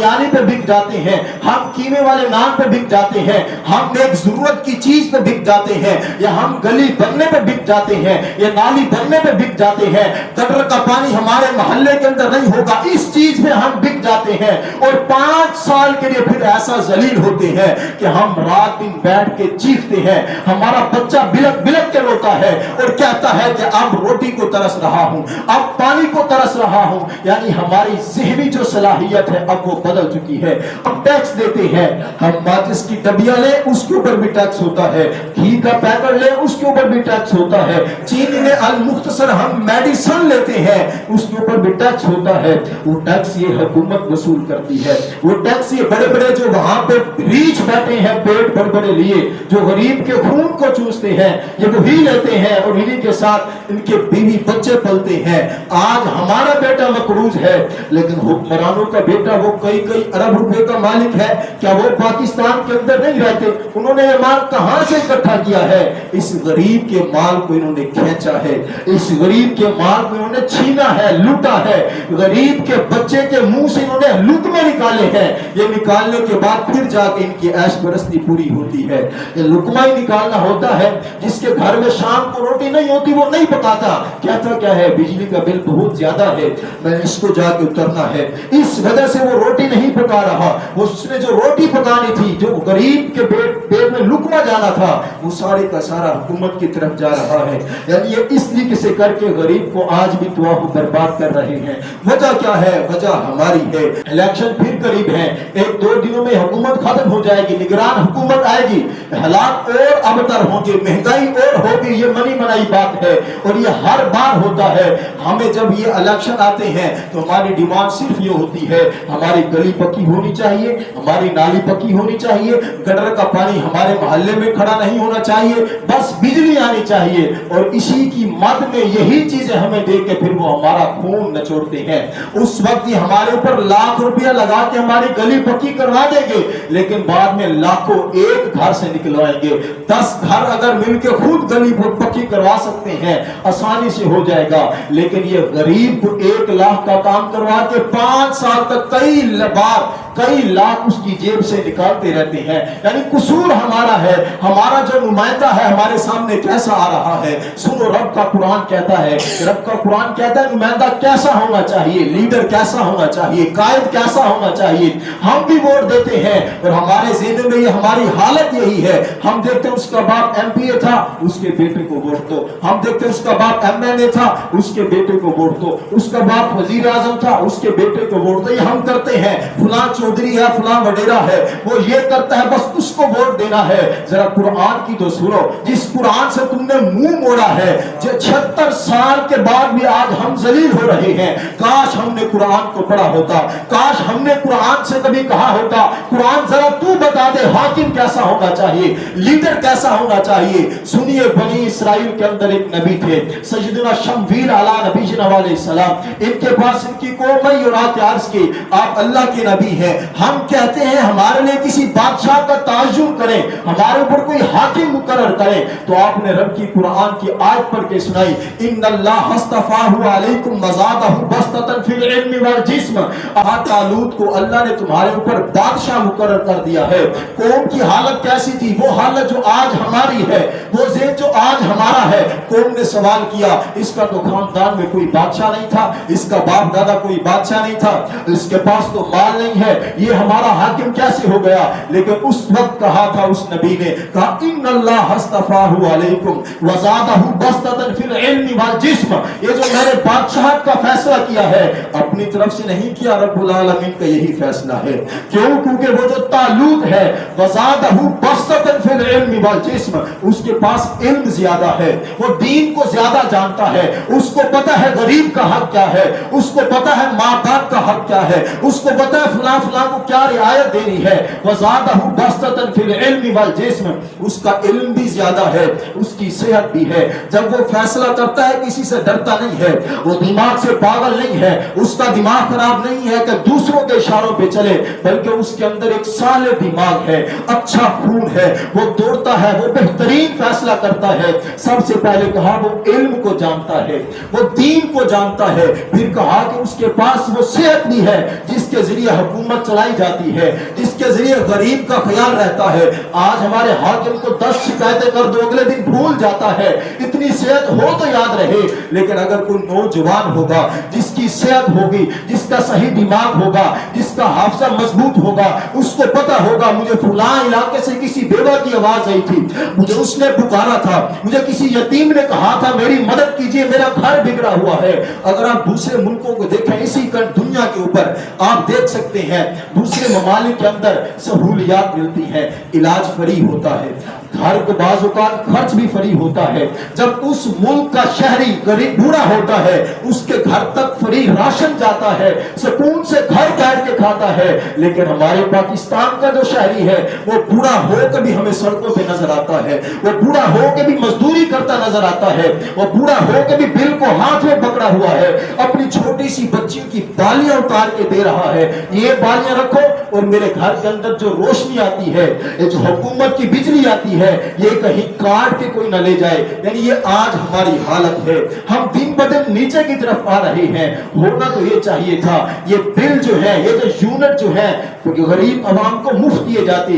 बिरयानी पे बिक जाते हैं, हम कीमे वाले नान पे बिक जाते हैं, हम एक जरूरत की चीज पे बिक जाते हैं, या हम गली बनने पे बिक जाते हैं, या नाली बनने पे बिक जाते हैं, गटर का पानी हमारे मोहल्ले के अंदर नहीं होगा, इस चीज पे हम बिक जाते हैं, और 5 साल के लिए फिर ऐसा जलील होते हैं कि हम रात दिन बैठ के चीखते हैं, हमारा बच्चा बिलक बिलक के रोता है और कहता है कि अब रोटी को तरस रहा हूं, अब पानी को तरस रहा हूं। यानी हमारी ज़हनी जो सलाहियत है अब वो बदल चुकी है। हम टैक्स देते हैं, हम माचिस की डबिया ले उसके ऊपर भी टैक्स होता है, घी का पैकेट ले उसके ऊपर भी टैक्स होता है, चीनी में अल मुख्तसर हम मेडिसिन लेते हैं उसके ऊपर भी टैक्स होता है। वो टैक्स ये हुकूमत वसूल करती है, वो टैक्स ये बड़े बड़े जो वहां पे रीछ बैठे हैं पेट बड़े बड़े लिए, जो गरीब के खून को चूसते हैं, ये वही लेते हैं और इन्हीं के साथ इनके बीवी बच्चे पलते हैं। आज हमारा बेटा मकरूज है, लेकिन हुक्मरानों का बेटा वो कई कई अरब रुपए का मालिक है, क्या वो पाकिस्तान के अंदर नहीं रहते? उन्होंने ये माल कहां से इकट्ठा किया है? इस गरीब के माल को इन्होंने खींचा है, इस गरीब के माल को इन्होंने छीना है, लूटा है, गरीब के बच्चे के मुंह से इन्होंने लुकमे निकाले हैं। ये निकालने के बाद फिर जाके इनकी ऐश परस्ती पूरी होती है। ये लुकमा ही निकालना होता है। जिसके घर में शाम को रोटी नहीं होती वो नहीं पकाता, कहता क्या है बिजली का बिल बहुत ज्यादा है, मैं इसको जाके उतरना है, इस वजह से वो रोटी नहीं पका रहा। वो उसने जो रोटी पकानी थी, जो गरीब के पेट में लुकमा जाना था, वो सारे का सारा हुकूमत की तरफ जा रहा है। यानी ये इस तरीके से करके गरीब को आज भी दुआ को बर्बाद कर रहे हैं। वजह क्या है? वजह हमारी है। इलेक्शन फिर करीब है, 1-2 दिनों में हुकूमत खत्म हो जाएगी, निगरान हुकूमत आएगी, हालात और अबतर होंगे, महंगाई और होगी, ये मनी मनाई बात है और ये हर बार होता है। हमें जब ये इलेक्शन आते हैं तो हमारी डिमांड सिर्फ ये होती है, हमारी गली पक्की होनी चाहिए, हमारी नाली पक्की होनी चाहिए, गटर का पानी हमारे मोहल्ले में खड़ा नहीं होना चाहिए, बस बिजली आनी चाहिए। और इसी की मद में यही चीजें हमें देख के फिर वो हमारा खून नचोड़ते हैं। उस वक्त ये हमारे ऊपर लाख रुपया लगा के हमारी गली पक्की करवा देंगे, लेकिन बाद में लाखों एक घर से निकलवाएंगे। 10 घर अगर मिलकर खुद गली पक्की करवा सकते हैं, आसानी से हो जाएगा। लेकिन ये गरीब को 1 लाख का काम करवा के 5 साल तक कई लाख उसकी जेब से निकालते रहते हैं। यानी कसूर हमारा है, हमारा जो नुमाइंदा है हमारे सामने कैसा आ रहा है। सुनो, रब का कुरान कहता है, रब का कुरान कहता है नुमाइंदा कैसा होना चाहिए, लीडर कैसा होना चाहिए, कायद कैसा होना चाहिए। हम भी वोट देते हैं और हमारे ज़हन में ये हमारी हालत यही है। हम देखते हैं उसका बाप एमपीए था, उसके बेटे को वोट दो। हम देखते हैं उसका बाप एमएनए था, उसके बेटे को वोट दो। उसका बाप वजीर आजम था, उसके बेटे को वोट दो। ये हम करते हैं, फलां चौधरी है, फलां वडेरा है, वो ये करता है, बस उसको वोट देना है। जरा कुरान की तो सुनो, जिस कुरान से तुमने मुंह मोड़ा है, जो 76 साल के बाद भी आज हम जलील हो रहे हैं। काश हमने कुरान को पढ़ा होता, काश हमने कुरान से कभी कहा होता, कुरान जरा तू बता दे हाकिम कैसा होना चाहिए, लीडर कैसा होना चाहिए। सुनिए, बनी इसराइल के अंदर एक नबी थे, सैयदना शमवील अला नबी अलैहिस्सलाम। इनके पास इनकी कौम और अर्ज की, आप अल्लाह के नबी हैं, हम कहते हैं हमारे लिए किसी बादशाह का ताजुब करें, हमारे ऊपर कोई हाकिम मुकर्रर करें। तो आपने रब की कुरान की आयत पढ़ के सुनाई, इन्नल्लाह हस्तफाहु अलैकुम वज़ादहु बस्ततन फिल इल्मि वल जिस्म। तालूत को अल्लाह ने तुम्हारे ऊपर बादशाह मुकर्रर कर दिया है। कौम की हालत कैसी थी? वो हालत जो आज हमारी है, वो ज़ेन जो आज हमारा है। कौम ने सवाल किया, इसका तो खानदान में कोई बादशाह नहीं था, इसका बाप दादा कोई बादशाह नहीं था, इसके पास तो माल नहीं है, ये हमारा हाकिम कैसे हो गया? लेकिन उस वक्त कहा था उस नबी ने, कहा इन्नल्लाह हस्तफाहु अलैकुम वज़ादहु बस्ततन फिल इल्मि वल जिस्म। ये जो मैंने बादशाह का फैसला किया है, अपनी तरफ से नहीं किया, रब्बुल आलमीन का यही फैसला है। क्यों? क्योंकि वो जो तालूत है, वज़ादहु बस्ततन फिल इल्मि वल जिस्म, उसके पास इल्म ज्यादा है, वो दीन को ज्यादा जानता है, उसको पता है गरीब का हक क्या है, उसको पता है माँ बाप का हक क्या है, उसको पता है फलां फलां को क्या रियायत देनी है। वज़ादहु बस्ततन बस्ततन फिल इल्म वल जिस्म, उसका इल्म भी ज्यादा है, उसकी सेहत भी है। जब वो फैसला करता है किसी से डरता नहीं है, वो दिमाग से पागल नहीं है, उसका दिमाग खराब नहीं है कि दूसरों के इशारों पे चले, बल्कि उसके अंदर एक साले दिमाग है, अच्छा खून है, वो दौड़ता है, वो बेहतरीन फैसला करता है। सबसे पहले कहा वो इल्म को जानता है, वो दीन को जानता है, फिर कहा कि उसके पास वो सेहत भी है जिसके जरिए हुकूमत चलाई जाती है, जिसके जरिए गरीब का ख्याल रहता है। आज हमारे हाकिम को 10 शिकायतें कर दो, अगले दिन भूल जाता है। इतनी सेहत हो तो याद रहे, लेकिन अगर कोई नौजवान होगा जिसकी सेहत होगी, जिसका सही दिमाग होगा, जिसका हाफजा मजबूत होगा, उसको पता होगा मुझे फलां इलाके से किसी बेवा की आवाज आई थी, मुझे उसने पुकारा था, मुझे किसी यतीम ने कहा था मेरी मदद कीजिए, मेरा घर बिगड़ा हुआ है। अगर आप दूसरे मुल्कों को देखें, इसी दुनिया के ऊपर आप देख सकते हैं, दूसरे ममालिक के अंदर सहूलियात मिलती हैं, इलाज फ्री होता है, घर को बाज़ औक़ात खर्च भी फ्री होता है। जब उस मुल्क का शहरी गरीब बूढ़ा होता है, उसके घर तक फ्री राशन जाता है, सुकून से घर बैठ के खाता है। लेकिन हमारे पाकिस्तान का जो शहरी है, वो बूढ़ा होकर भी हमें सड़कों पे नजर आता है, वो बूढ़ा होकर भी मजदूरी करता नजर आता है, वो बूढ़ा होकर भी बिल को हाथ में पकड़ा हुआ है, अपनी छोटी सी बच्चियों की बालियां उतार के दे रहा है, ये बालियां रखो और मेरे घर के अंदर जो रोशनी आती है, ये जो हुकूमत की बिजली आती है, ये कहीं काट के कोई न ले जाए। यानी ये आज हमारी हालत है, हम दिन ब दिन नीचे की तरफ आ रहे हैं। होना तो ये चाहिए था, ये बिल जो है, ये जो यूनिट जो है, क्योंकि गरीब अवाम को मुफ्त दिए जाते।